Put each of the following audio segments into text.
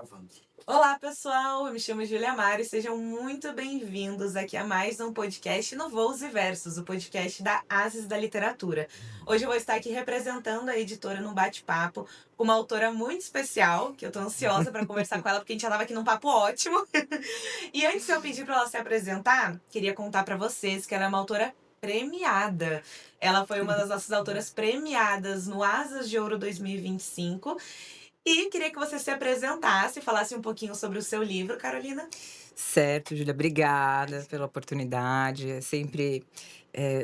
Gravando. Olá, pessoal! Eu me chamo Julia Mari, sejam muito bem-vindos aqui a mais um podcast no Voos e Versos, o podcast da Ases da Literatura. Hoje eu vou estar aqui representando a editora num bate-papo com uma autora muito especial, que eu tô ansiosa para conversar com ela, porque a gente já tava aqui num papo ótimo. E antes de eu pedir para ela se apresentar, queria contar para vocês que ela é uma autora premiada. Ela foi uma das nossas autoras premiadas no Asas de Ouro 2025. E queria que você se apresentasse, falasse um pouquinho sobre o seu livro, Carolina. Certo, Júlia, obrigada pela oportunidade. É sempre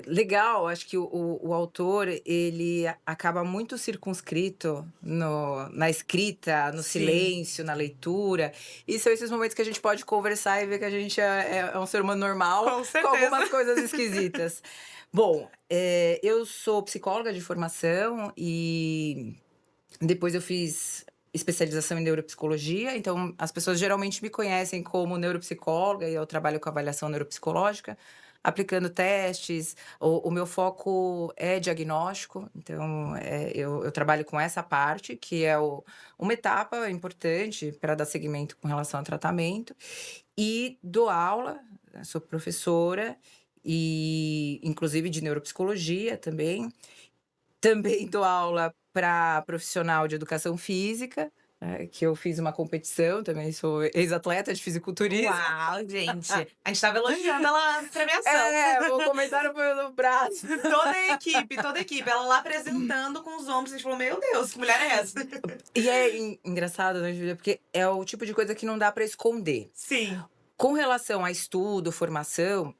legal. Acho que o autor ele acaba muito circunscrito na escrita, no Sim. silêncio, na leitura. E são esses momentos que a gente pode conversar e ver que a gente é um ser humano normal, Com com certeza. algumas coisas esquisitas. Bom, eu sou psicóloga de formação e depois eu fiz especialização em neuropsicologia, então as pessoas geralmente me conhecem como neuropsicóloga e eu trabalho com avaliação neuropsicológica, aplicando testes. O meu foco é diagnóstico, então eu trabalho com essa parte, que é uma etapa importante para dar seguimento com relação ao tratamento. E dou aula, sou professora, e inclusive de neuropsicologia também. Também dou aula para profissional de educação física, que eu fiz uma competição, também sou ex-atleta de fisiculturismo. Uau, gente! A gente tava elogiando ela na premiação. O comentário foi no braço. Toda a equipe. Ela lá apresentando com os ombros. A gente falou, meu Deus, que mulher é essa? E é engraçado, né, Júlia? Porque é o tipo de coisa que não dá para esconder. Sim. Com relação a estudo, formação,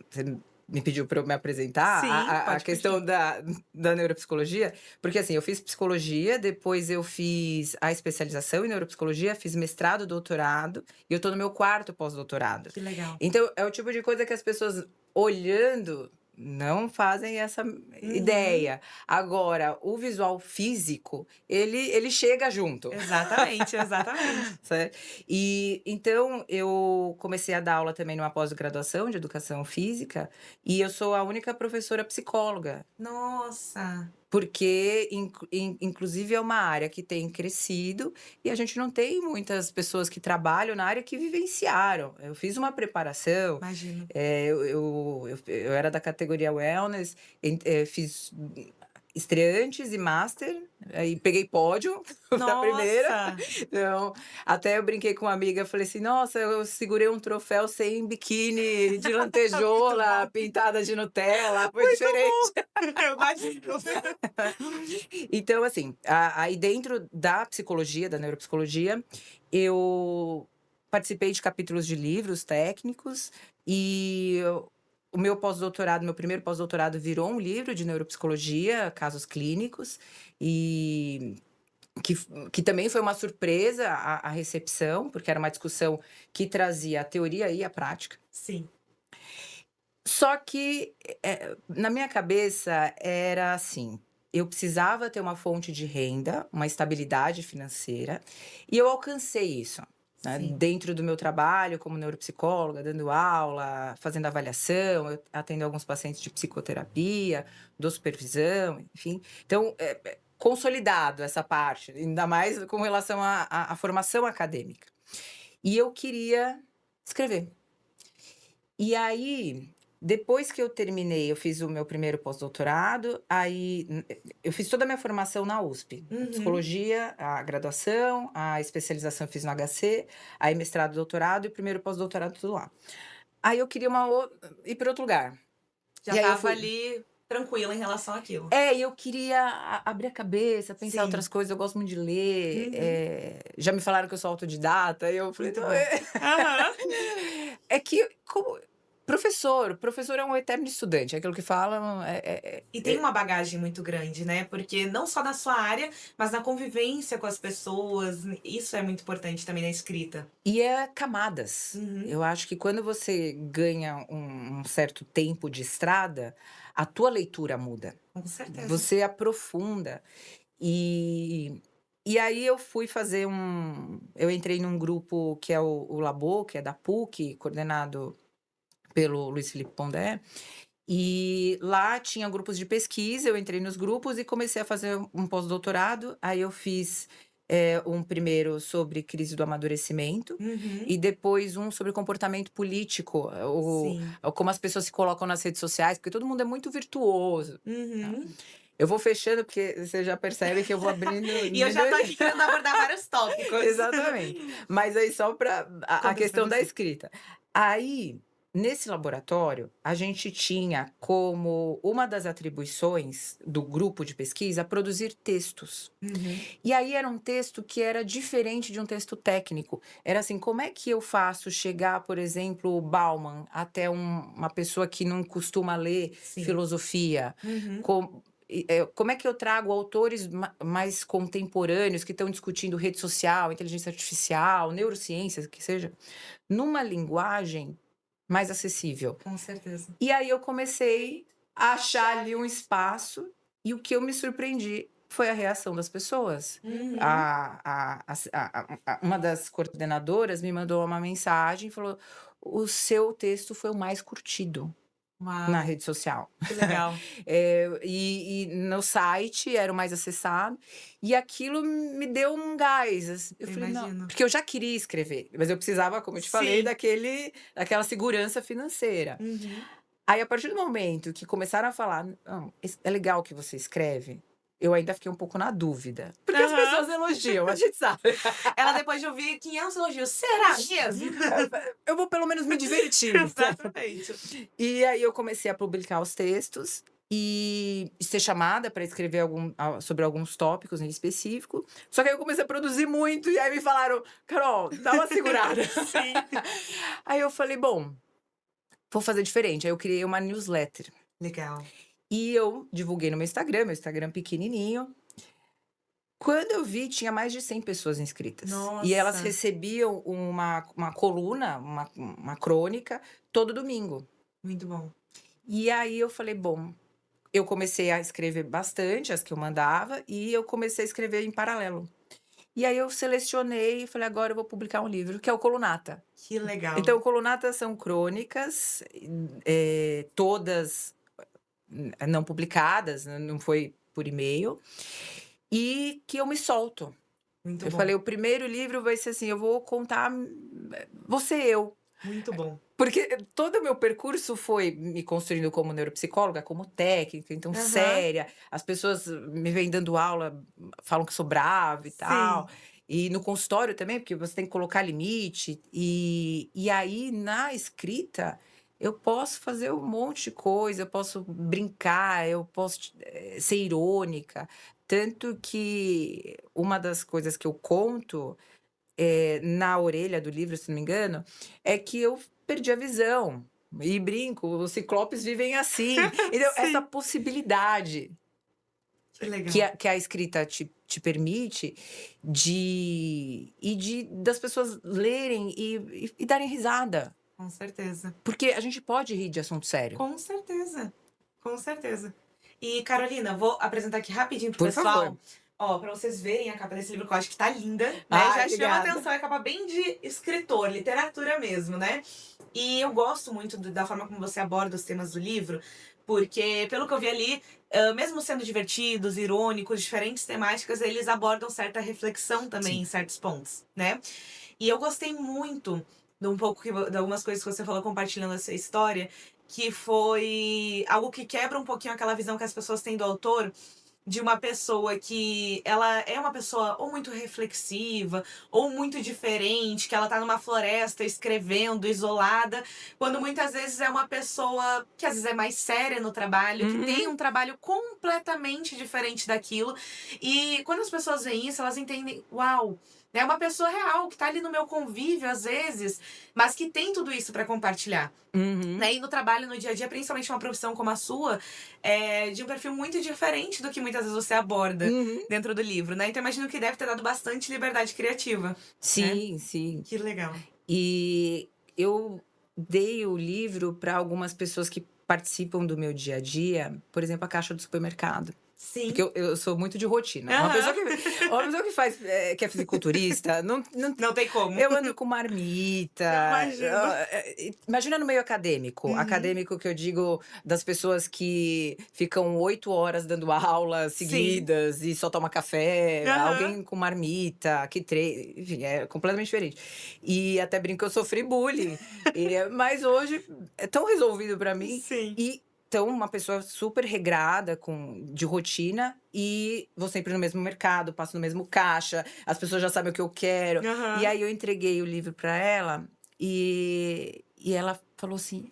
você me pediu para eu me apresentar, Sim, a pode questão da neuropsicologia, porque assim, eu fiz psicologia, depois eu fiz a especialização em neuropsicologia, fiz mestrado, doutorado, e eu tô no meu 4º pós-doutorado. Que legal. Então, é o tipo de coisa que as pessoas olhando não fazem essa ideia. Agora, o visual físico, ele chega junto. Exatamente. Certo? E então eu comecei a dar aula também numa pós-graduação de educação física, e eu sou a única professora psicóloga, Nossa. porque inclusive é uma área que tem crescido e a gente não tem muitas pessoas que trabalham na área que vivenciaram. Eu fiz uma preparação, Imagino. eu era da categoria wellness, fiz estreantes e master, aí peguei pódio na primeira. Nossa. Então, até eu brinquei com uma amiga, falei assim: "Nossa, eu segurei um troféu sem biquíni de lantejola, pintada de Nutella, foi diferente". Eu imagino. Então, assim, aí dentro da psicologia, da neuropsicologia, eu participei de capítulos de livros técnicos e o meu pós-doutorado, meu primeiro pós-doutorado virou um livro de neuropsicologia, casos clínicos, e que também foi uma surpresa a recepção, porque era uma discussão que trazia a teoria e a prática. Sim. Só que, na minha cabeça era assim, eu precisava ter uma fonte de renda, uma estabilidade financeira, e eu alcancei isso, né, Sim. dentro do meu trabalho como neuropsicóloga, dando aula, fazendo avaliação, eu atendo alguns pacientes de psicoterapia, dou supervisão, enfim. Então, consolidado essa parte, ainda mais com relação à formação acadêmica. E eu queria escrever. E aí, depois que eu terminei, eu fiz o meu primeiro pós-doutorado, aí eu fiz toda a minha formação na USP. Uhum. Psicologia, a graduação, a especialização eu fiz no HC, aí mestrado, doutorado e o primeiro pós-doutorado tudo lá. Aí eu queria ir para outro lugar. Já E aí eu tava fui ali tranquila em relação àquilo. e eu queria abrir a cabeça, pensar Sim. outras coisas, eu gosto muito de ler, já me falaram que eu sou autodidata, e eu falei: Muito "Não, bom. Aham. é que como professor é um eterno estudante, é aquilo que falam, E tem uma bagagem muito grande, né? Porque não só na sua área, mas na convivência com as pessoas. Isso é muito importante também na escrita. e é camadas. Uhum. Eu acho que quando você ganha um certo tempo de estrada, a tua leitura muda, Com certeza. você aprofunda. E aí eu fui fazer eu entrei num grupo que é o Labo, que é da PUC, coordenado pelo Luiz Felipe Pondé, e lá tinha grupos de pesquisa, eu entrei nos grupos e comecei a fazer um pós-doutorado, aí eu fiz Um primeiro sobre crise do amadurecimento Uhum. e depois um sobre comportamento político, Sim. como as pessoas se colocam nas redes sociais, porque todo mundo é muito virtuoso, tá. Uhum. Eu vou fechando, porque você já percebe que eu vou abrindo E eu já tô aqui querendo abordar vários tópicos. Exatamente. Mas aí só para a Conta pra questão da você. escrita. Aí, nesse laboratório, a gente tinha como uma das atribuições do grupo de pesquisa produzir textos. Uhum. E aí era um texto que era diferente de um texto técnico. Era assim, como é que eu faço chegar, por exemplo, o Bauman até uma pessoa que não costuma ler Sim. filosofia? Uhum. Como é que eu trago autores mais contemporâneos que estão discutindo rede social, inteligência artificial, neurociências, que seja, numa linguagem mais acessível? Com certeza. E aí eu comecei a achar ali um espaço, e o que eu me surpreendi foi a reação das pessoas. Uhum. Uma das coordenadoras me mandou uma mensagem e falou: "O seu texto foi o mais curtido na Uau, rede social". que legal. E no site era o mais acessado, e aquilo me deu um gás, assim. Eu Eu falei: "Não", imagino. porque eu já queria escrever, mas eu precisava, como eu te falei, Sim. daquela segurança financeira. Uhum. Aí, a partir do momento que começaram a falar: "Não, é legal o que você escreve", eu ainda fiquei um pouco na dúvida, porque as Aham. pessoas elogiam, a gente sabe. Ela depois de ouvir 500 elogios, será mesmo? Eu vou pelo menos me divertir. Exatamente. E aí eu comecei a publicar os textos e ser chamada para escrever sobre alguns tópicos em específico. Só que aí eu comecei a produzir muito e aí me falaram: "Carol, dá uma segurada". Sim. Aí eu falei: "Bom, vou fazer diferente". Aí eu criei uma newsletter Legal. e eu divulguei no meu Instagram pequenininho. Quando eu vi, tinha mais de 100 pessoas inscritas. E elas Nossa, recebiam uma coluna, uma crônica, todo domingo. muito bom. E aí eu falei: "Bom", eu comecei a escrever bastante, as que eu mandava, e eu comecei a escrever em paralelo. E aí eu selecionei e falei: "Agora eu vou publicar um livro", que é o Colunata. Que legal. Então o Colunata são crônicas, todas não publicadas, né, não foi por e-mail, e que eu me solto. Muito Eu bom. falei: "O primeiro livro vai ser assim, eu vou contar, vou ser eu". Muito bom. Porque todo o meu percurso foi me construindo como neuropsicóloga, como técnica, então Aham. séria. As pessoas me vêm dando aula, falam que sou brava e tal. Sim. E no consultório também, porque você tem que colocar limite. E aí, na escrita, eu posso fazer um monte de coisa, eu posso brincar, eu posso ser irônica. Tanto que uma das coisas que eu conto na orelha do livro, se não me engano, é que eu perdi a visão. E brinco, os ciclopes vivem assim. Entendeu? Essa Sim. possibilidade Que que legal. a escrita te permite das pessoas lerem e darem risada. Com certeza. Porque a gente pode rir de assunto sério. Com certeza. Com certeza. E Carolina, vou apresentar aqui rapidinho pro Por favor. pessoal, ó, pra vocês verem a capa desse livro, que eu acho que tá linda, né? Ai, Já chama obrigada. atenção, é capa bem de escritor, literatura mesmo, né? E eu gosto muito da forma como você aborda os temas do livro, porque, pelo que eu vi ali, mesmo sendo divertidos, irônicos, diferentes temáticas, eles abordam certa reflexão também Sim. em certos pontos, né? E eu gostei muito de um pouco de algumas coisas que você falou compartilhando essa história, que foi algo que quebra um pouquinho aquela visão que as pessoas têm do autor, de uma pessoa que ela é uma pessoa ou muito reflexiva, ou muito diferente, que ela tá numa floresta escrevendo, isolada, quando muitas vezes é uma pessoa que às vezes é mais séria no trabalho, que tem Uhum. um trabalho completamente diferente daquilo. E quando as pessoas veem isso, elas entendem, uau, é uma pessoa real que tá ali no meu convívio às vezes, mas que tem tudo isso para compartilhar. Uhum. Né? E no trabalho, no dia a dia, principalmente uma profissão como a sua, de um perfil muito diferente do que muitas vezes você aborda Uhum. dentro do livro, né? Então imagino que deve ter dado bastante liberdade criativa, né? Sim, sim. Que legal. E eu dei o livro para algumas pessoas que participam do meu dia a dia, por exemplo, a caixa do supermercado. Sim. Porque eu sou muito de rotina. Uma pessoa que faz, que é fisiculturista, Não tem como. eu ando com marmita. Imagino. Imagina no meio acadêmico. Acadêmico que eu digo das pessoas que ficam 8 horas dando aulas Sim. seguidas e só toma café. Aham. Alguém com marmita, enfim, é completamente diferente. E até brinco que eu sofri bullying. Mas hoje é tão resolvido pra mim. Sim. Então, uma pessoa super regrada, de rotina, e vou sempre no mesmo mercado, passo no mesmo caixa, as pessoas já sabem o que eu quero. Aham. E aí eu entreguei o livro para ela, e ela falou assim,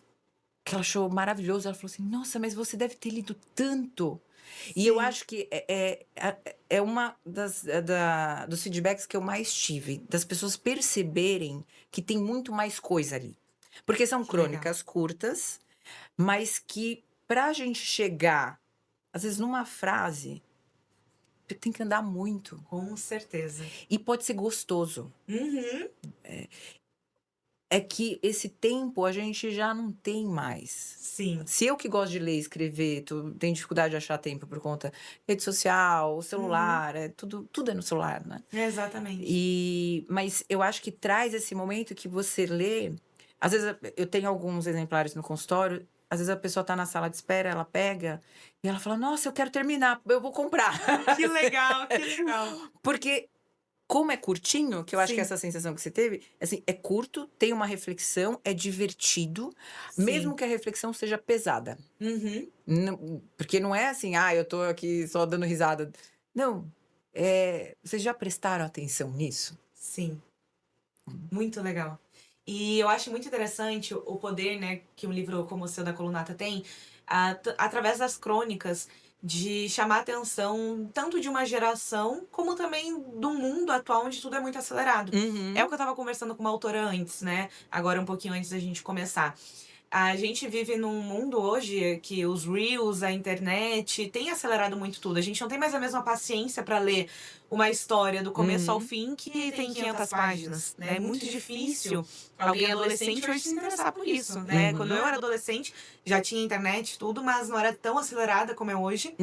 que ela achou maravilhoso. Ela falou assim: nossa, mas você deve ter lido tanto. E eu Sim. acho que é uma dos feedbacks que eu mais tive, das pessoas perceberem que tem muito mais coisa ali. Porque são Que legal. crônicas curtas, mas que pra gente chegar, às vezes numa frase, tem que andar muito. Com certeza. E pode ser gostoso. Uhum. É que esse tempo a gente já não tem mais. Sim. Se eu que gosto de ler e escrever, tenho dificuldade de achar tempo por conta rede social, celular, tudo é no celular, né? Exatamente. Mas eu acho que traz esse momento que você lê. Às vezes eu tenho alguns exemplares no consultório, às vezes a pessoa tá na sala de espera, ela pega e ela fala: nossa, eu quero terminar, eu vou comprar. Que legal, que legal. Porque, como é curtinho, que eu acho que Sim. essa sensação que você teve, assim, é curto, tem uma reflexão, é divertido, mesmo Sim. que a reflexão seja pesada. Uhum. Porque não é assim, eu tô aqui só dando risada. Não, vocês já prestaram atenção nisso? Sim. Muito legal. E eu acho muito interessante o poder, né, que um livro como o seu da Colunata tem, através das crônicas, de chamar a atenção tanto de uma geração, como também do mundo atual, onde tudo é muito acelerado. É o que eu tava conversando com uma autora antes, né? Agora um pouquinho antes da gente começar. A gente vive num mundo hoje que os reels, a internet, tem acelerado muito tudo. A gente não tem mais a mesma paciência para ler uma história do começo ao fim que tem 500 páginas, né? É muito difícil alguém adolescente hoje se interessar por isso, né? Quando eu era adolescente, já tinha internet e tudo, mas não era tão acelerada como é hoje.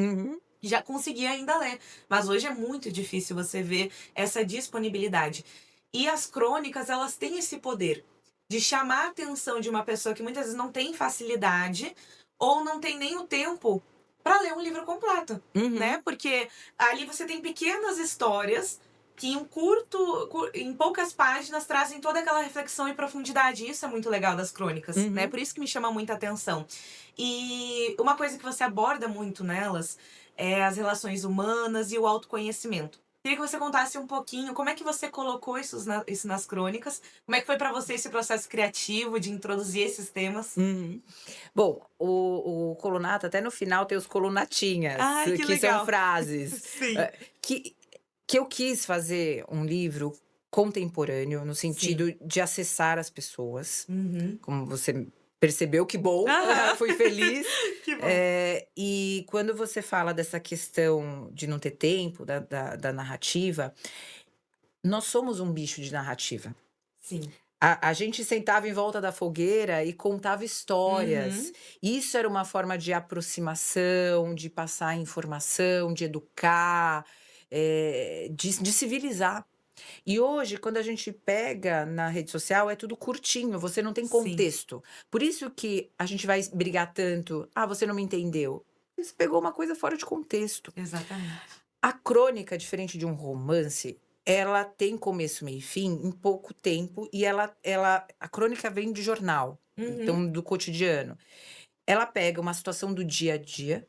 Já conseguia ainda ler. Mas hoje é muito difícil você ver essa disponibilidade. E as crônicas, elas têm esse poder de chamar a atenção de uma pessoa que muitas vezes não tem facilidade ou não tem nem o tempo para ler um livro completo, né? Porque ali você tem pequenas histórias que em poucas páginas trazem toda aquela reflexão e profundidade. Isso é muito legal das crônicas, né? Por isso que me chama muita atenção. E uma coisa que você aborda muito nelas é as relações humanas e o autoconhecimento. Queria que você contasse um pouquinho como é que você colocou isso nas crônicas, como é que foi para você esse processo criativo de introduzir esses temas. Bom, o Colunata, até no final tem os colunatinhas, Ai, que que são legal. frases. Sim. Que eu quis fazer um livro contemporâneo, no sentido de acessar as pessoas. Como você percebeu, que bom, fui feliz. Que bom. E quando você fala dessa questão de não ter tempo, da narrativa, nós somos um bicho de narrativa. Sim. A gente sentava em volta da fogueira e contava histórias. Isso era uma forma de aproximação, de passar informação, de educar, de civilizar. E hoje, quando a gente pega na rede social, é tudo curtinho, você não tem Sim. contexto. Por isso que a gente vai brigar tanto. Você não me entendeu. Você pegou uma coisa fora de contexto. Exatamente. A crônica, diferente de um romance, ela tem começo, meio e fim em pouco tempo, e a crônica vem de jornal, então do cotidiano. Ela pega uma situação do dia a dia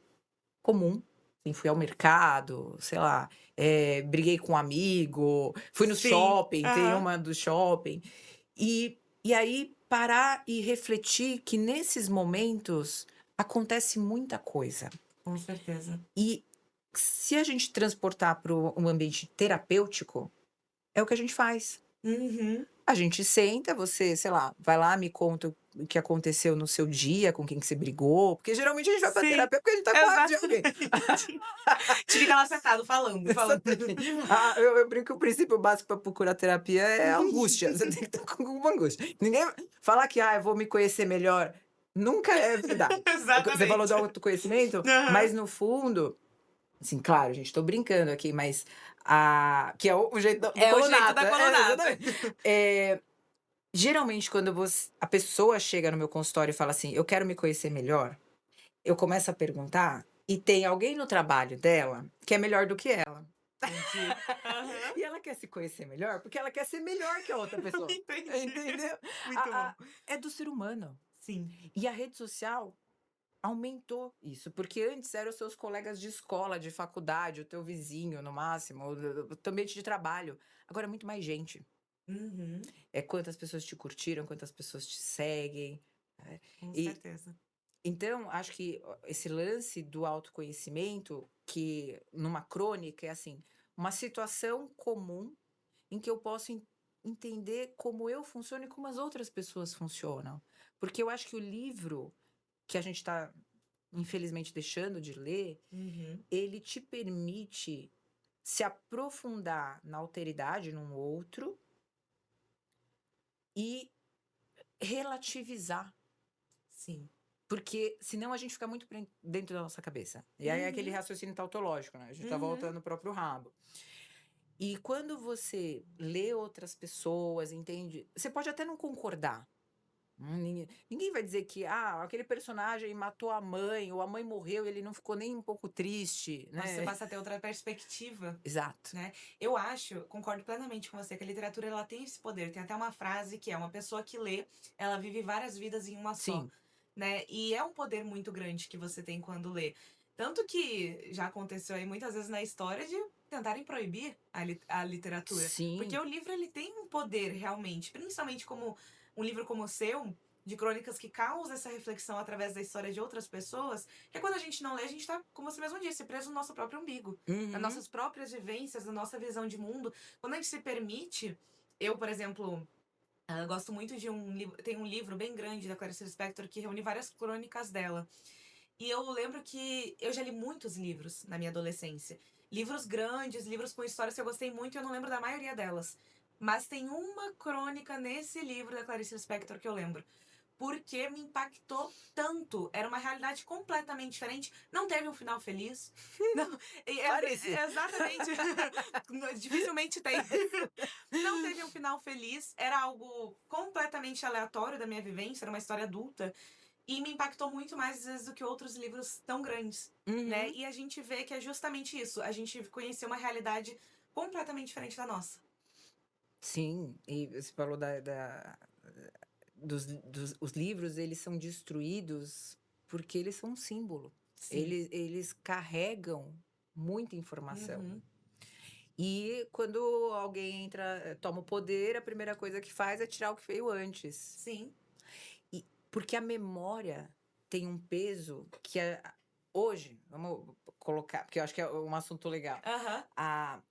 comum, assim, fui ao mercado, sei lá, briguei com um amigo, fui no Sim. shopping, tem Aham. uma do shopping. E aí parar e refletir que nesses momentos acontece muita coisa. Com certeza. E se a gente transportar para um ambiente terapêutico, é o que a gente faz. A gente senta, você, sei lá, vai lá, me conta o que aconteceu no seu dia, com quem que você brigou, porque geralmente a gente vai pra Sim. terapia porque a gente tá com raiva de alguém. Te fica lá sentado falando. Eu brinco que o princípio básico pra procurar terapia é a angústia. Você tem que estar com alguma angústia. Ninguém falar que, eu vou me conhecer melhor, nunca é verdade. Você falou do Exatamente. autoconhecimento, Aham. mas no fundo, Assim, claro, gente, tô brincando aqui, mas que é o jeito do É o jeito colunata. da É, colunata. exatamente. Geralmente, quando a pessoa chega no meu consultório e fala assim: "Eu quero me conhecer melhor", eu começo a perguntar, e tem alguém no trabalho dela que é melhor do que ela. Entendi. Aham. E ela quer se conhecer melhor, porque ela quer ser melhor que a outra pessoa. Entendi. Entendeu? Muito bom. É do ser humano. Sim. E a rede social aumentou isso, porque antes eram os seus colegas de escola, de faculdade, o teu vizinho, no máximo, o teu ambiente de trabalho. Agora é muito mais gente. Uhum. É quantas pessoas te curtiram, quantas pessoas te seguem. Né? Com E certeza. então, acho que esse lance do autoconhecimento, que numa crônica é assim, uma situação comum em que eu posso entender como eu funciono e como as outras pessoas funcionam. Porque eu acho que o livro que a gente está, infelizmente, deixando de ler, Uhum. ele te permite se aprofundar na alteridade num outro e relativizar. Sim. Porque senão a gente fica muito dentro da nossa cabeça. E aí é aquele Uhum. raciocínio tautológico, né? A gente tá Uhum. voltando o próprio rabo. E quando você lê outras pessoas, entende? Você pode até não concordar. Ninguém vai dizer que aquele personagem matou a mãe, ou a mãe morreu e ele não ficou nem um pouco triste, Mas você né? passa a ter outra perspectiva, Exato. né? Eu acho, concordo plenamente com você, que a literatura ela tem esse poder. Tem até uma frase que é uma pessoa que lê, ela vive várias vidas em uma só, Sim, né? E é um poder muito grande que você tem quando lê. Tanto que já aconteceu aí muitas vezes na história de tentarem proibir a literatura. Porque sim. o livro ele tem um poder realmente, principalmente como um livro como o seu, de crônicas que causa essa reflexão através da história de outras pessoas, que é quando a gente não lê, a gente tá, como você mesmo disse, preso no nosso próprio umbigo, nas Uhum. nossas próprias vivências, na nossa visão de mundo. Quando a gente se permite, eu, por exemplo, gosto muito de um livro, tem um livro bem grande da Clarice Lispector que reúne várias crônicas dela. E eu lembro que eu já li muitos livros na minha adolescência. Livros grandes, livros com histórias que eu gostei muito e eu não lembro da maioria delas. Mas tem uma crônica nesse livro da Clarice Lispector que eu lembro porque me impactou tanto. Era uma realidade completamente diferente. Não teve um final feliz. Não, Parece. exatamente. Dificilmente tem. Não teve um final feliz. Era algo completamente aleatório da minha vivência. Era uma história adulta. E me impactou muito mais, às vezes, do que outros livros tão grandes. Né? Uhum. E a gente vê que é justamente isso. A gente conheceu uma realidade completamente diferente da nossa. Sim, e você falou os livros, eles são destruídos porque eles são um símbolo. Sim. Eles carregam muita informação. Uhum. E quando alguém toma o poder, a primeira coisa que faz é tirar o que veio antes. Sim. Porque a memória tem um peso que hoje, vamos colocar, porque eu acho que é um assunto legal. Aham.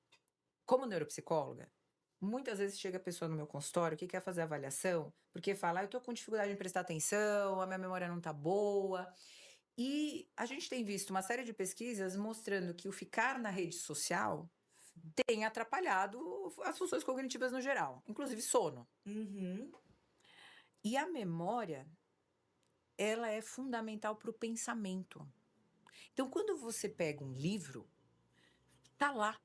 Como neuropsicóloga, muitas vezes chega a pessoa no meu consultório que quer fazer avaliação, porque fala: eu tô com dificuldade em prestar atenção, a minha memória não tá boa. E a gente tem visto uma série de pesquisas mostrando que o ficar na rede social tem atrapalhado as funções cognitivas no geral, inclusive sono. Uhum. E a memória, ela é fundamental para o pensamento. Então, quando você pega um livro, tá lá.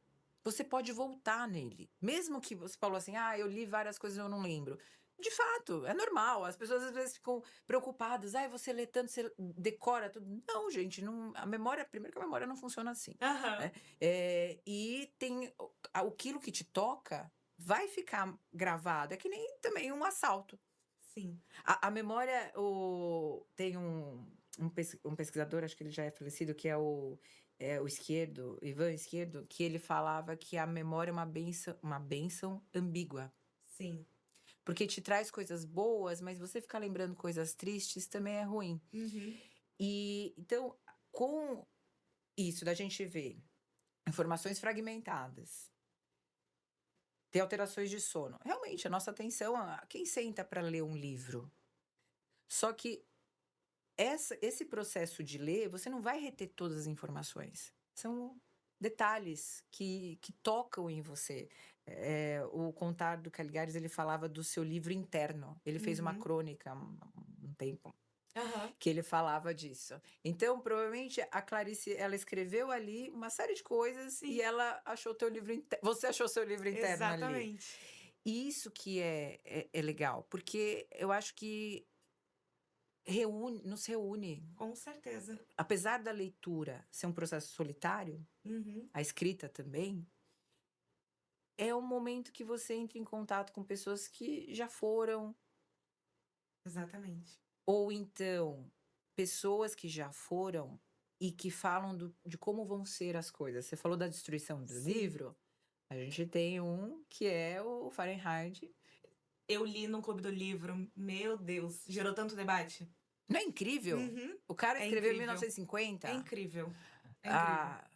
Você pode voltar nele. Mesmo que você falou assim: eu li várias coisas e eu não lembro. De fato, é normal. As pessoas às vezes ficam preocupadas. Você lê tanto, você decora tudo. Não, gente, não, a memória, primeiro que a memória não funciona assim, Aham. né? E tem aquilo que te toca vai ficar gravado. É que nem também um assalto. Sim. A memória, tem um pesquisador, acho que ele já é falecido, que é o Esquerdo, Ivan Esquerdo, que ele falava que a memória é uma bênção ambígua. Sim. Porque te traz coisas boas, mas você ficar lembrando coisas tristes também é ruim. Uhum. E então, com isso da gente ver informações fragmentadas, ter alterações de sono, realmente a nossa atenção, quem senta para ler um livro? Só que esse processo de ler, você não vai reter todas as informações. São detalhes que tocam em você. O Contar do Caligares, ele falava do seu livro interno. Ele fez uma Uhum. crônica há um tempo. Aham. que ele falava disso. Então, provavelmente, a Clarice, ela escreveu ali uma série de coisas e Sim. ela achou teu livro você achou seu livro interno ali. Exatamente. E isso que é legal, porque eu acho que nos reúne. Com certeza. Apesar da leitura ser um processo solitário, Uhum. a escrita também, é um momento que você entra em contato com pessoas que já foram, Exatamente. ou então pessoas que já foram e que falam de como vão ser as coisas. Você falou da destruição do Sim. livro, a gente tem um que é o Fahrenheit. Eu li no Clube do Livro, meu Deus, gerou tanto debate. Não é incrível? Uhum. O cara É escreveu em incrível. 1950. É incrível. É incrível. A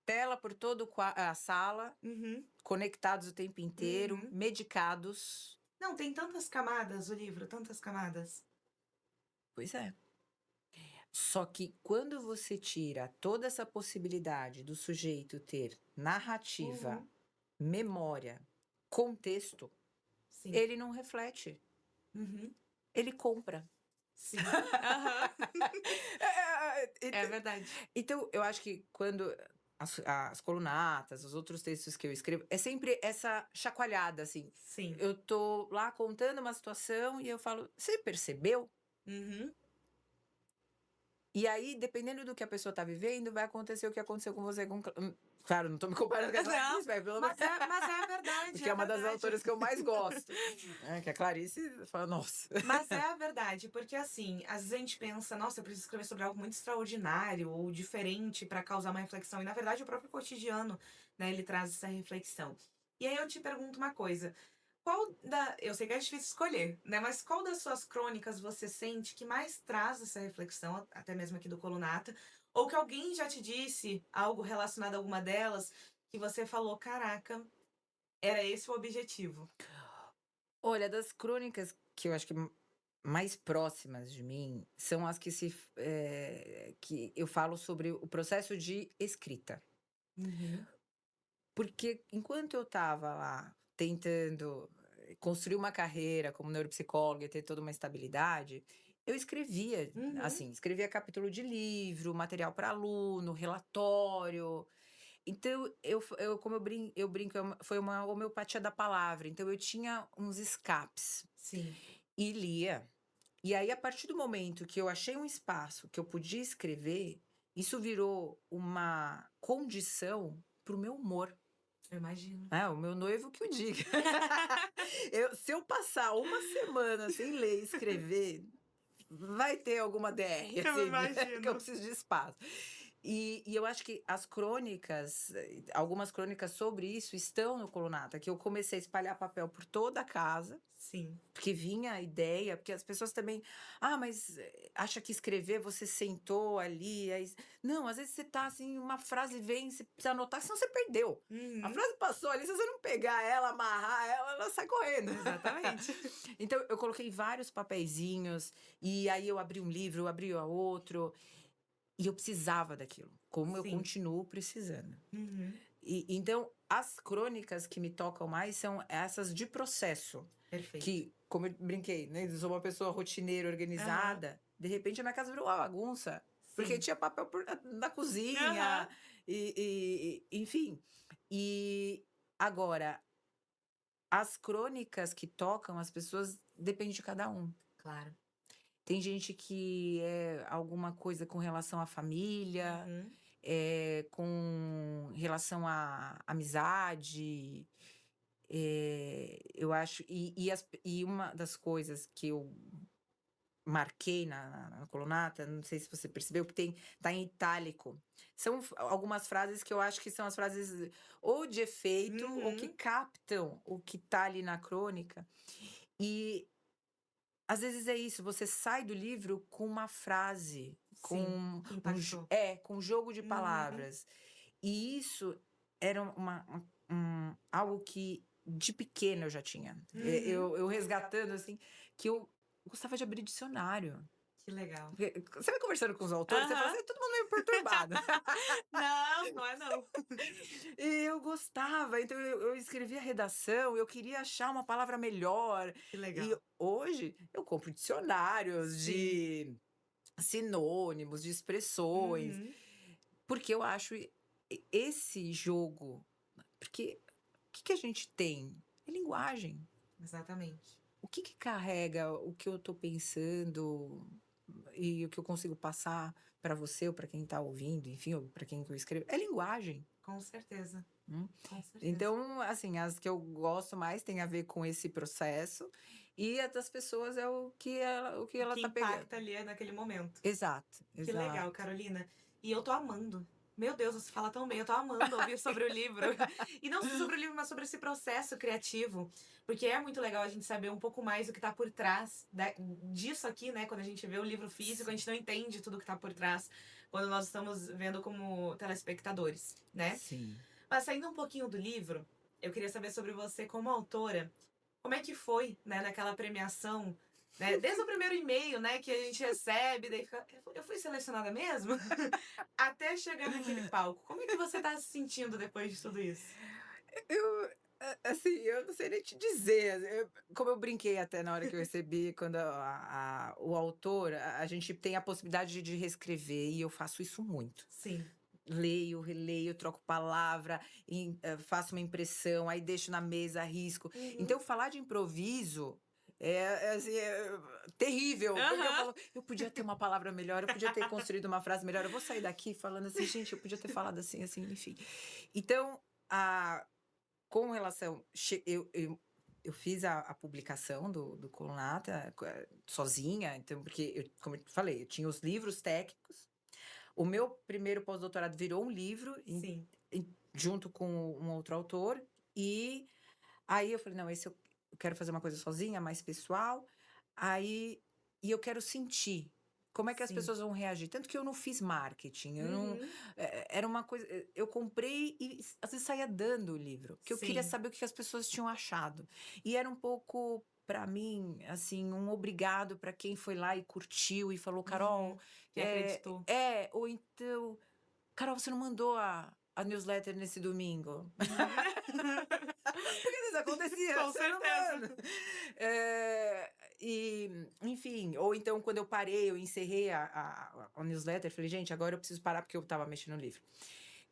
tela por todo a sala, Uhum. conectados o tempo inteiro, Uhum. medicados. Não, tem tantas camadas o livro, tantas camadas. Pois é. Só que quando você tira toda essa possibilidade do sujeito ter narrativa, Uhum. memória, contexto, Sim. ele não reflete, Uhum. ele compra. Sim. Aham. É Ent verdade. Então, eu acho que quando as colunatas, os outros textos que eu escrevo, é sempre essa chacoalhada, assim. Sim. Eu tô lá contando uma situação e eu falo: "Você percebeu?" Uhum. E aí, dependendo do que a pessoa tá vivendo, vai acontecer o que aconteceu com você claro, não tô me comparando com a Não, Clarice, mas pelo menos mas é a verdade, porque é é a uma das verdade. autoras que eu mais gosto, né, que a Clarice fala: "Nossa". Mas é a verdade, porque assim, às vezes a gente pensa: "Nossa, eu preciso escrever sobre algo muito extraordinário ou diferente para causar uma reflexão", e na verdade o próprio cotidiano, né, ele traz essa reflexão. E aí eu te pergunto uma coisa, eu sei que é difícil escolher, né, mas qual das suas crônicas você sente que mais traz essa reflexão, até mesmo aqui do Colunata, ou que alguém já te disse algo relacionado a alguma delas, que você falou: "Caraca, era esse o objetivo"? Olha, das crônicas que eu acho que mais próximas de mim, são as que que eu falo sobre o processo de escrita. Uhum. Porque enquanto eu estava lá tentando construir uma carreira como neuropsicóloga e ter toda uma estabilidade, eu escrevia, Uhum. assim, escrevia capítulo de livro, material para aluno, relatório. Então como eu brinco, foi uma homeopatia da palavra, então eu tinha uns escapes Sim. e lia. E aí, a partir do momento que eu achei um espaço que eu podia escrever, isso virou uma condição para o meu humor. Eu imagino. O meu noivo que o diga. Se eu passar uma semana sem ler e escrever, vai ter alguma DR, Eu assim, que eu imagino. preciso de espaço. E eu acho que as crônicas, algumas crônicas sobre isso estão no Colunata, que eu comecei a espalhar papel por toda a casa, Sim. porque vinha a ideia, porque as pessoas também: "Ah, mas acha que escrever você sentou ali, aí". Não, às vezes você tá assim, uma frase vem, você precisa anotar, senão você perdeu. A Uhum. frase passou ali, se você não pegar ela, amarrar ela, ela sai correndo. Exatamente. Então eu coloquei vários papeizinhos, e aí eu abri um livro, eu abri a outro, e eu precisava daquilo, como eu Sim. continuo precisando. Uhum. E então, as crônicas que me tocam mais são essas de processo, Perfeito. que, como eu brinquei, né, eu sou uma pessoa rotineira, Aham. organizada, de repente a minha casa virou uma bagunça, porque Sim. tinha papel na cozinha, Aham. enfim. E agora, as crônicas que tocam as pessoas depende de cada um. Claro. Tem gente que é alguma coisa com relação à família, Uhum. com relação à amizade, eu acho e uma das coisas que eu marquei na colunata, não sei se você percebeu, que tá em itálico. São algumas frases que eu acho que são as frases ou de efeito ou que Uhum. captam o que tá ali na crônica. E às vezes é isso, você sai do livro com uma frase, Sim. com Que impactou. com um jogo de Uhum. palavras. E isso era algo que de pequena eu já tinha. Uhum. Eu resgatando, assim, que eu gostava de abrir dicionário. Que legal. Porque você vai conversando com os autores, você fala Aham. assim: "Todo mundo me perturbada. Não, não é não. E eu gostava, então eu escrevia redação, eu queria achar uma palavra melhor. Que E legal. hoje eu compro dicionários Sim. de sinônimos, de expressões, Uhum. porque eu acho esse jogo, porque o que que a gente tem? É linguagem. Exatamente. O que que carrega o que eu estou pensando e o que eu consigo passar para você ou para quem está ouvindo, enfim, ou para quem que eu escrevo? É linguagem. Com certeza, Hum. com certeza. Então, assim, as que eu gosto mais tem a ver com esse processo e a das pessoas é o que O ela que tá pegando. impacta ali naquele momento. Exato, Que legal, exato. Carolina. E eu tô amando. Meu Deus, você fala tão bem. Eu tô amando ouvir sobre o livro. E não só sobre o livro, mas sobre esse processo criativo. Porque é muito legal a gente saber um pouco mais o que tá por trás disso aqui, né? Quando a gente vê o livro físico, a gente não entende tudo que tá por trás quando nós estamos vendo como telespectadores, né? Sim. Mas saindo um pouquinho do livro, eu queria saber sobre você como autora. Como é que foi, né, naquela premiação, né? Desde o primeiro e-mail, né, que a gente recebe, daí fica, eu fui selecionada mesmo? Até chegar naquele palco. Como é que você tá se sentindo depois de tudo isso? Eu, assim, eu não sei nem te dizer, como eu brinquei até na hora que eu recebi, quando o autor, a gente tem a possibilidade de reescrever e eu faço isso muito. Sim. Leio, releio, troco palavra, faço uma impressão, aí deixo na mesa, risco. Uhum. Então, falar de improviso assim, é terrível, porque eu Aham. falo, eu podia ter uma palavra melhor, eu podia ter construído uma frase melhor, eu vou sair daqui falando assim, gente, eu podia ter falado assim, assim, enfim. Então, com relação, eu fiz a publicação do Colunata sozinha, então, porque, como eu te falei, eu tinha os livros técnicos. O meu primeiro pós-doutorado virou um livro Sim. junto com um outro autor, e aí eu falei: "Não, esse eu quero fazer uma coisa sozinha, mais pessoal", aí eu quero sentir como é que as Sim. pessoas vão reagir, tanto que eu não fiz marketing, eu não Uhum. era uma coisa, eu comprei e às vezes saía dando o livro, porque eu queria Sim. saber o que as pessoas tinham achado. E era um pouco, para mim, assim, um obrigado para quem foi lá e curtiu e falou: "Carol, Uhum. Que acreditou. ou então: "Carol, você não mandou a newsletter nesse domingo?" Porque às vezes acontecia, Com você não certeza. manda. E, enfim, ou então quando eu parei, eu encerrei a newsletter, falei: "Gente, agora eu preciso parar", porque eu estava mexendo no livro.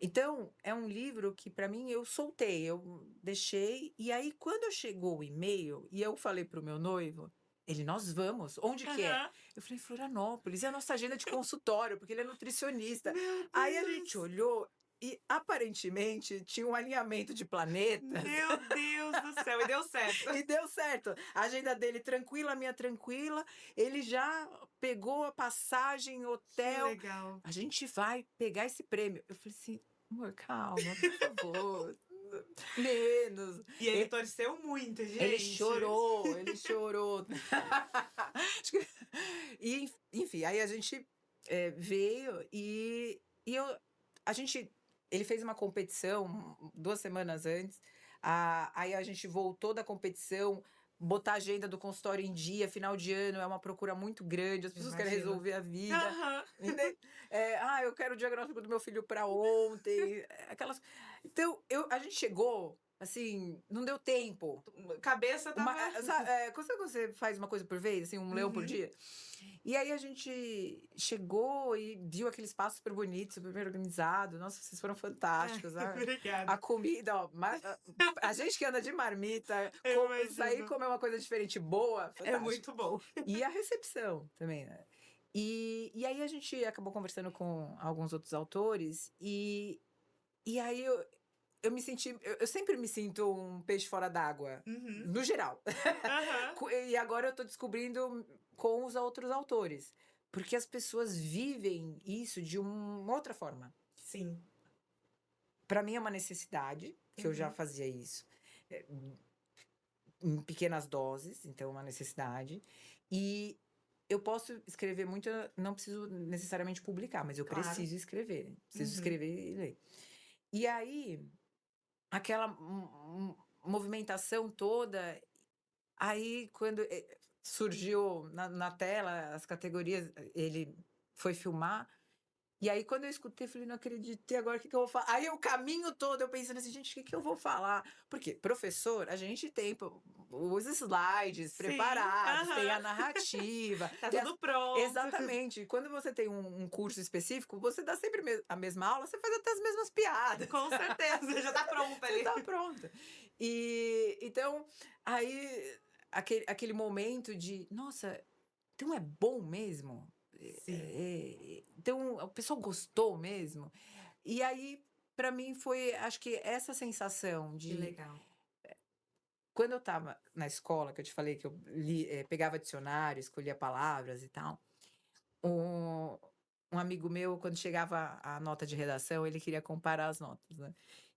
Então, é um livro que para mim eu soltei, eu deixei, e aí quando chegou o e-mail e eu falei para o meu noivo, ele: "Nós vamos, onde que é?" Aham. Eu falei: "Florianópolis, é a nossa agenda de consultório", porque ele é nutricionista. Meu Aí a gente Deus! olhou e aparentemente tinha um alinhamento de planetas Meu Deus do céu, e deu certo. e deu certo. A agenda dele tranquila, a minha tranquila, ele já pegou a passagem, Que hotel, legal. a gente vai pegar esse prêmio. Eu falei assim: "Amor, calma, por favor, menos". E ele E torceu muito, ele gente. chorou, ele chorou. Acho que enfim, aí a gente, veio e a gente ele fez uma competição 2 semanas antes, aí a gente voltou da competição, botar a agenda do consultório em dia, final de ano é uma procura muito grande, as pessoas querem Imagino. resolver a vida, Aham. entende. Eu quero o diagnóstico do meu filho para ontem", aquelas, então a gente chegou, assim, não deu tempo. Cabeça Uma, tava. sabe quando você faz uma coisa por vez, assim, um leão por Uhum. dia? E aí a gente chegou e viu aquele espaço super bonito, super bem organizado. Nossa, vocês foram Ai, fantásticos. A obrigada. comida, ó, a gente que anda de marmita, Eu sair e imagino. comer uma coisa diferente boa, É fantástico. muito bom. E a recepção também, né? E aí a gente acabou conversando com alguns outros autores, e aí eu me senti, eu sempre me sinto um peixe fora d'água, Uhum. no geral. Aham. E agora eu tô descobrindo com os outros autores, porque as pessoas vivem isso de uma outra forma. Sim. Para mim é uma necessidade, que eu já Uhum. fazia isso, eh, em pequenas doses, então é uma necessidade. E eu posso escrever muito, não preciso necessariamente publicar, mas eu Claro. preciso escrever, preciso Uhum. escrever e ler. E aí, aquela movimentação toda, aí quando, surgiu na tela as categorias, ele foi filmar, E aí, quando eu escutei, falei, não acreditei, agora o que que eu vou falar? Aí, o caminho todo, eu pensando assim, gente, o que que eu vou falar? Porque professor, a gente tem os slides Sim, preparados, tem a aham. narrativa, Tá tem as... tudo pronto. Exatamente. Quando você tem um curso específico, você dá sempre a mesma aula, você faz até as mesmas piadas. Com certeza, já tá pronta Você ali. tá pronta. E então, aí, aquele momento de, nossa, então é bom mesmo? Sim, Então o pessoal gostou mesmo? E aí, para mim, foi, acho que essa sensação que de. legal. Quando eu estava na escola, que eu te falei que eu pegava dicionário, escolhia palavras e tal, um, um amigo meu, quando chegava a nota de redação, ele queria comparar as notas, né?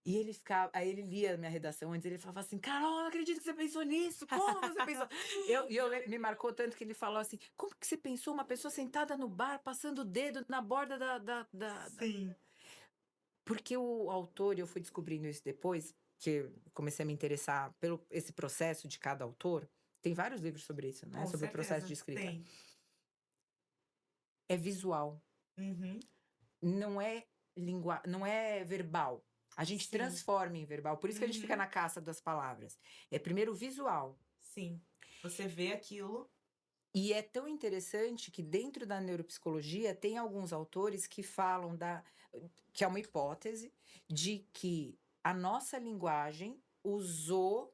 E ele ficava, aí ele lia a minha redação antes, ele falava assim, Carol, não acredito que você pensou nisso, como você pensou? Me marcou tanto que ele falou assim, como que você pensou uma pessoa sentada no bar, passando o dedo na borda Sim, Porque o autor, e eu fui descobrindo isso depois, que eu comecei a me interessar pelo esse processo de cada autor, tem vários livros sobre isso, né, com sobre o processo de certeza. escrita. Tem. É visual. Uhum. Não é verbal. A gente Sim. transforma em verbal, por isso que a gente fica Uhum. na caça das palavras. É primeiro visual. Sim. Você vê aquilo. E é tão interessante que dentro da neuropsicologia tem alguns autores que falam que é uma hipótese de que a nossa linguagem usou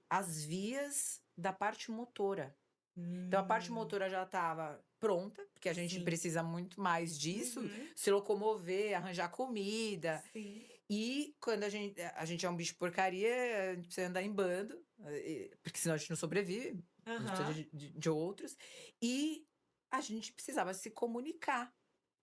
as vias da parte motora. Então a parte Hum, motora já estava pronta, porque a gente sim. precisa muito mais disso, Uhum. se locomover, arranjar comida. Sim. E quando a gente é um bicho porcaria, a gente precisa andar em bando, porque senão a gente não sobrevive, a gente precisa Aham. de outros. E a gente precisava se comunicar.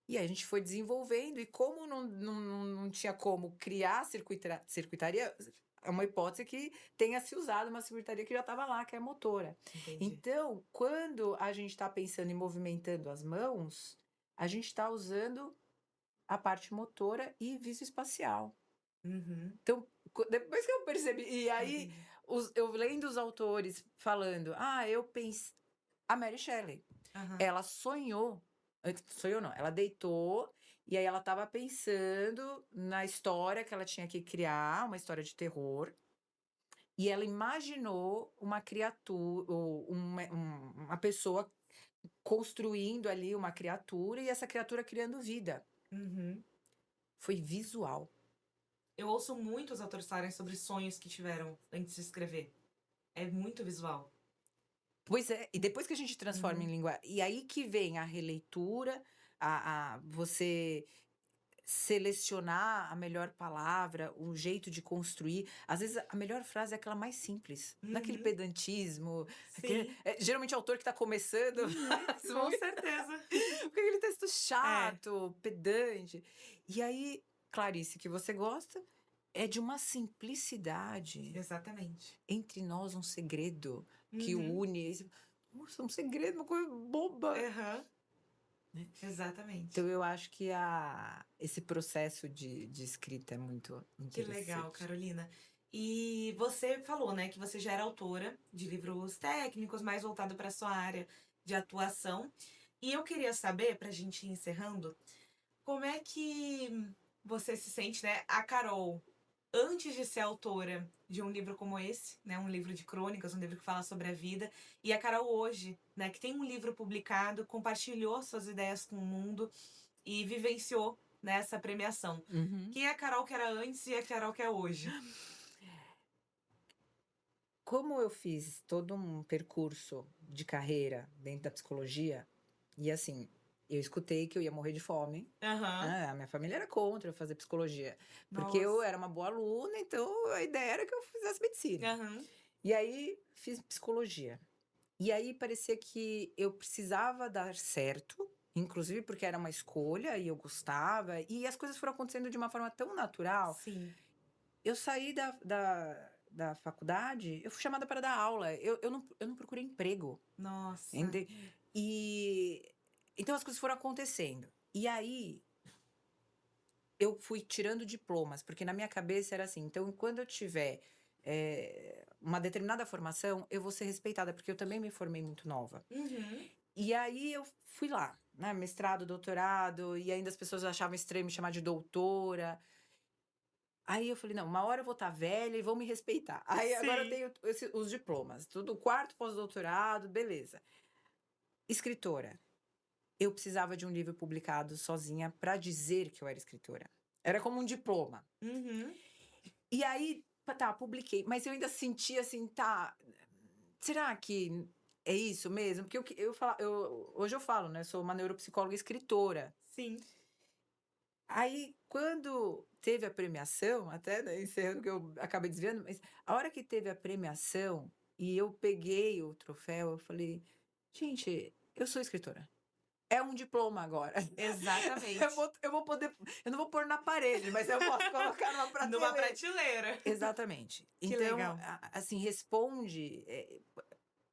E aí a gente foi desenvolvendo, e como não tinha como criar circuitaria, é uma hipótese que tenha se usado uma circuitaria que já estava lá, que é motora. Entendi. Então, quando a gente está pensando em movimentando as mãos, a gente está usando a parte motora e visoespacial. Uhum. Então, depois que eu percebi, e aí Entendi. eu lendo os autores falando, eu pensei. A Mary Shelley, Aham. ela sonhou, sonhou não, ela deitou e aí ela estava pensando na história que ela tinha que criar, uma história de terror, e ela imaginou uma criatura, ou uma pessoa construindo ali uma criatura e essa criatura criando vida. Uhum. Foi visual. Eu ouço muitos autores falarem sobre sonhos que tiveram antes de escrever. É muito visual. Pois é, e depois que a gente transforma em Uhum. língua, e aí que vem a releitura, você selecionar a melhor palavra, o jeito de construir. Às vezes a melhor frase é aquela mais simples, não é aquele Uhum. pedantismo, Sim. geralmente o autor que está começando Uhum. faz Com muito, certeza. porque aquele texto É, chato, pedante. E aí, Clarice, que você gosta, é de uma simplicidade. exatamente. Entre nós um segredo que Uhum. une. Nossa, um segredo, uma coisa boba. Aham. Né? Exatamente. Então eu acho que esse processo de escrita é muito Que legal, interessante. Carolina. E você falou, né, que você já era autora de livros técnicos, mais voltado para sua área de atuação. E eu queria saber, para a gente ir encerrando, como é que você se sente, né, a Carol, antes de ser autora de um livro como esse, né, um livro de crônicas, um livro que fala sobre a vida, e a Carol hoje, né, que tem um livro publicado, compartilhou suas ideias com o mundo e vivenciou nessa premiação. Uhum. Quem é a Carol que era antes e a Carol que é hoje? Como eu fiz todo um percurso de carreira dentro da psicologia, e assim, eu escutei que eu ia morrer de fome. Aham. A minha família era contra eu fazer psicologia, porque eu Nossa. era uma boa aluna, então a ideia era que eu fizesse medicina. Aham. E aí fiz psicologia. E aí parecia que eu precisava dar certo, inclusive porque era uma escolha e eu gostava, e as coisas foram acontecendo de uma forma tão natural. Sim. Eu saí da faculdade, eu fui chamada para dar aula, eu não procurei emprego, Nossa. ente e então as coisas foram acontecendo. E aí, eu fui tirando diplomas, porque na minha cabeça era assim, então quando eu tiver, uma determinada formação, eu vou ser respeitada, porque eu também me formei muito nova. Uhum. E aí eu fui lá, né? Mestrado, doutorado, e ainda as pessoas achavam estranho me chamar de doutora. Aí eu falei, não, uma hora eu vou estar velha e vão me respeitar. Aí agora eu Sim. tenho os diplomas, tudo quarto pós-doutorado, beleza. Escritora. Eu precisava de um livro publicado sozinha para dizer que eu era escritora. Era como um diploma. Uhum. E aí, tá, publiquei, mas eu ainda sentia assim, tá, será que é isso mesmo? Porque hoje eu falo, né, sou uma neuropsicóloga e escritora. Sim. Aí, quando teve a premiação, até, né, encerrando que eu acabei desviando, mas a hora que teve a premiação e eu peguei o troféu, eu falei: "Gente, eu sou escritora. É um diploma agora. Exatamente. Eu vou poder eu não vou pôr na parede, mas eu posso colocar numa Numa prateleira". prateleira. Exatamente. Que Então, legal. assim, responde,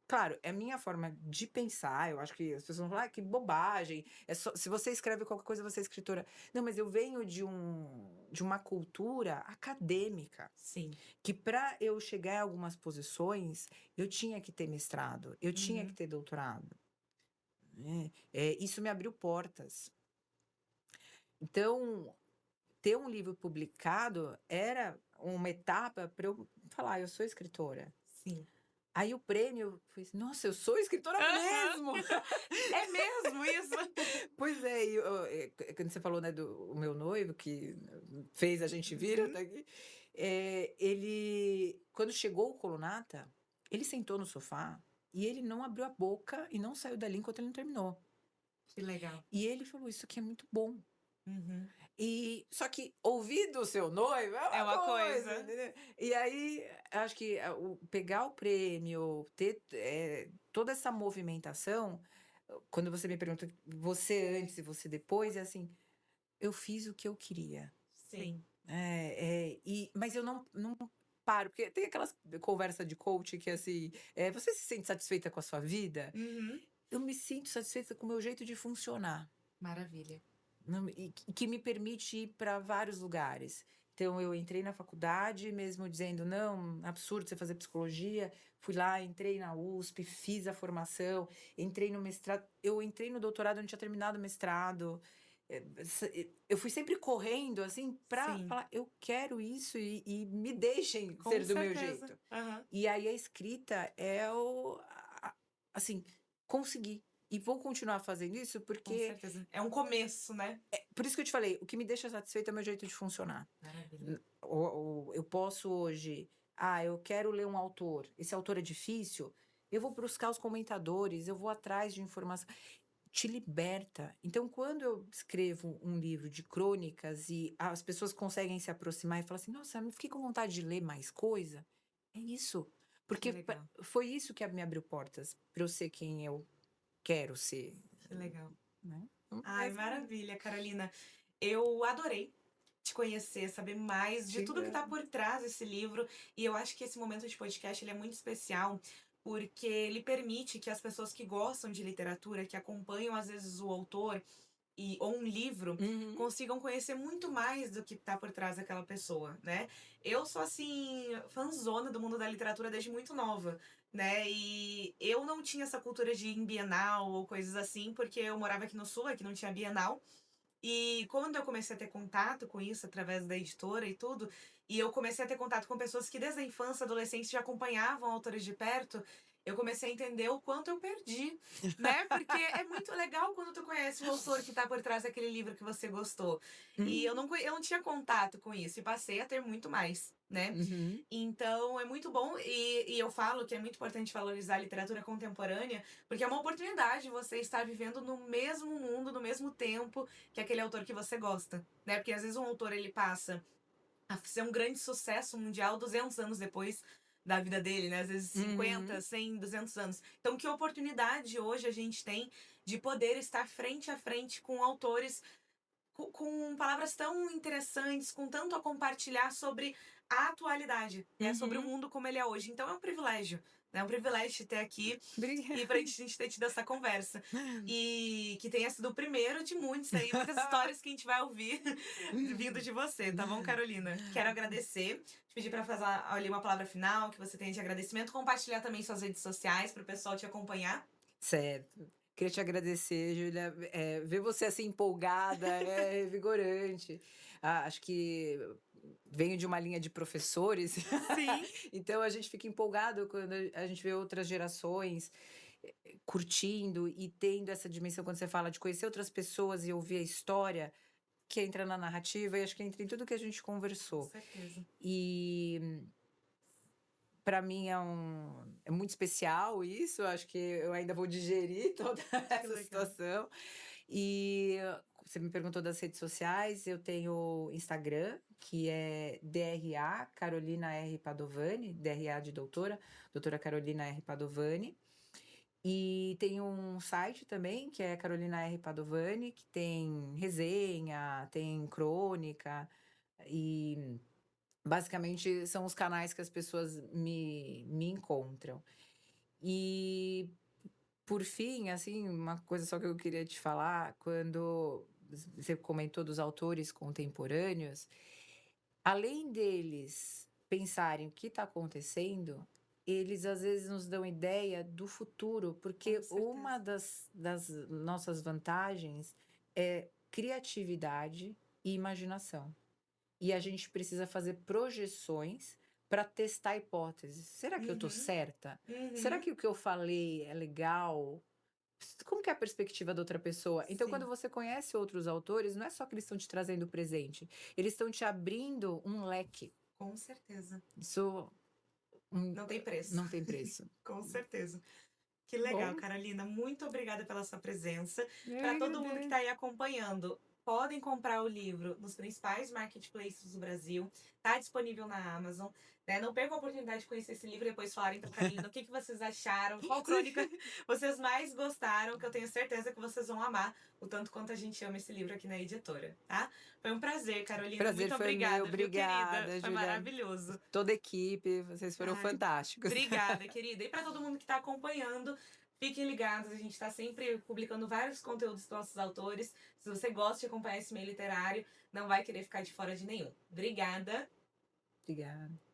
claro, é a minha forma de pensar, eu acho que as pessoas vão falar: "Ah, que bobagem, é só se você escreve qualquer coisa, você é escritora". Não, mas eu venho de uma cultura acadêmica, Sim. que para eu chegar em algumas posições, eu tinha que ter mestrado, eu tinha que Uhum. ter doutorado, né. Isso me abriu portas. Então, ter um livro publicado era uma etapa para eu falar: "Eu sou escritora". Sim. Aí o prêmio, eu falei assim: "Nossa, eu sou escritora Aham. mesmo!". É mesmo isso? Pois é, quando você falou, né, do o meu noivo que fez a gente vir Uhum. até aqui, ele quando chegou o Colunata, ele sentou no sofá e ele não abriu a boca e não saiu dali enquanto ele não terminou. Que legal. E ele falou: "Isso aqui é muito bom". Uhum. E só que ouvir do seu noivo é É uma uma coisa, coisa. entendeu? E aí, acho que o pegar o prêmio, ter, toda essa movimentação, quando você me pergunta você antes e você depois, é assim, eu fiz o que eu queria. Sim. Mas eu não paro, porque tem aquelas conversa de coach que, assim, "Você se sente satisfeita com a sua vida?". Uhum. Eu me sinto satisfeita com o meu jeito de funcionar. Maravilha. Não, que me permite ir para vários lugares. Então eu entrei na faculdade mesmo dizendo: "Não, absurdo você fazer psicologia". Fui lá, entrei na USP, fiz a formação, entrei no mestrado, eu entrei no doutorado, eu não tinha terminado o mestrado. Eu fui sempre correndo, assim, para Sim. falar: "Eu quero isso e me deixem Com ser do meu certeza. jeito". Aham. E aí a escrita é assim, consegui. E vou continuar fazendo isso Com porque certeza. É um começo, né? por isso que eu te falei, o que me deixa satisfeita é o meu jeito de funcionar. Maravilha. Eu posso hoje, eu quero ler um autor, esse autor é difícil, eu vou buscar os comentadores, eu vou atrás de informação. Te liberta. Então, quando eu escrevo um livro de crônicas e as pessoas conseguem se aproximar e falar assim: "Nossa, eu fiquei com vontade de ler mais coisa", é isso. Que Porque legal. foi isso que me abriu portas para eu ser quem eu quero ser, Que legal. né. Então, Ai, essa é maravilha, Carolina. Eu adorei te conhecer, saber mais de tudo que está por trás desse livro. E eu acho que esse momento de podcast ele é muito especial, porque ele permite que as pessoas que gostam de literatura, que acompanham às vezes o autor ou um livro, Uhum. consigam conhecer muito mais do que está por trás daquela pessoa, né? Eu sou assim fãzona do mundo da literatura desde muito nova, né? E eu não tinha essa cultura de ir em Bienal ou coisas assim, porque eu morava aqui no Sul, aqui não tinha Bienal. E quando eu comecei a ter contato com isso, através da editora e tudo, e eu comecei a ter contato com pessoas que desde a infância, adolescência já acompanhavam autores de perto, eu comecei a entender o quanto eu perdi, né? Porque é muito legal quando tu conhece o autor que tá por trás daquele livro que você gostou. E Uhum. eu não tinha contato com isso, e passei a ter muito mais, né? Uhum. Então é muito bom, e eu falo que é muito importante valorizar a literatura contemporânea, porque é uma oportunidade você estar vivendo no mesmo mundo, no mesmo tempo que aquele autor que você gosta, né? Porque às vezes um autor ele passa a ser um grande sucesso mundial 200 anos depois da vida dele, né? Às vezes 50, Uhum. 100, 200 anos. Então que oportunidade hoje a gente tem de poder estar frente a frente com autores com palavras tão interessantes, com tanto a compartilhar sobre a atualidade, né? Sobre o Uhum. mundo como ele é hoje. Então é um privilégio, né? É um privilégio te ter aqui e pra Obrigada. gente ter tido essa conversa. E que tenha sido o primeiro de muitos aí, muitas histórias que a gente vai ouvir vindo de você, tá bom, Carolina? Quero agradecer, te pedir pra fazer ali uma palavra final, que você tenha de agradecimento, compartilhar também suas redes sociais para o pessoal te acompanhar. Certo. Queria te agradecer, Júlia. Ver você assim empolgada é revigorante. Acho que venho de uma linha de professores, Sim. então a gente fica empolgado quando a gente vê outras gerações curtindo e tendo essa dimensão quando você fala de conhecer outras pessoas e ouvir a história, que entra na narrativa e acho que entra em tudo que a gente Com conversou. certeza. E para mim é muito especial isso, acho que eu ainda vou digerir toda Que essa legal. situação. E você me perguntou das redes sociais, eu tenho Instagram, que é DRA Carolina R. Padovani, DRA de doutora Carolina R. Padovani. E tem um site também, que é Carolina R. Padovani, que tem resenha, tem crônica, e basicamente são os canais que as pessoas me encontram. E por fim, assim, uma coisa só que eu queria te falar, quando você comentou dos autores contemporâneos, além deles pensarem o que está acontecendo, eles às vezes nos dão ideia do futuro, Com porque uma certeza. das nossas vantagens é criatividade e imaginação. E a gente precisa fazer projeções para testar hipóteses. Será que eu estou Uhum, certa? Será uhum. que o que eu falei é legal? Como que é a perspectiva da outra pessoa? Então, quando Sim, você conhece outros autores, não é só que eles estão te trazendo o presente, eles estão te abrindo um leque. com certeza. Isso Não tem preço. não tem preço. Com certeza. Que Tá legal, bom? Carolina. Muito obrigada pela sua presença. Eu Para que todo mundo que está agradeço. aí acompanhando, podem comprar o livro nos principais marketplaces do Brasil. Está disponível na Amazon. Né? Não percam a oportunidade de conhecer esse livro e depois falarem para a Carolina o que vocês acharam, qual crônica vocês mais gostaram, que eu tenho certeza que vocês vão amar, o tanto quanto a gente ama esse livro aqui na editora, tá? Foi um prazer, Carolina. Prazer Muito foi meu. obrigada, viu, querida? Obrigada, Foi Julia. maravilhoso. Toda a equipe, vocês foram Ai, fantásticos. obrigada, querida. E para todo mundo que está acompanhando, fiquem ligados, a gente está sempre publicando vários conteúdos dos nossos autores. Se você gosta de acompanhar esse meio literário, não vai querer ficar de fora de nenhum. Obrigada. Obrigada.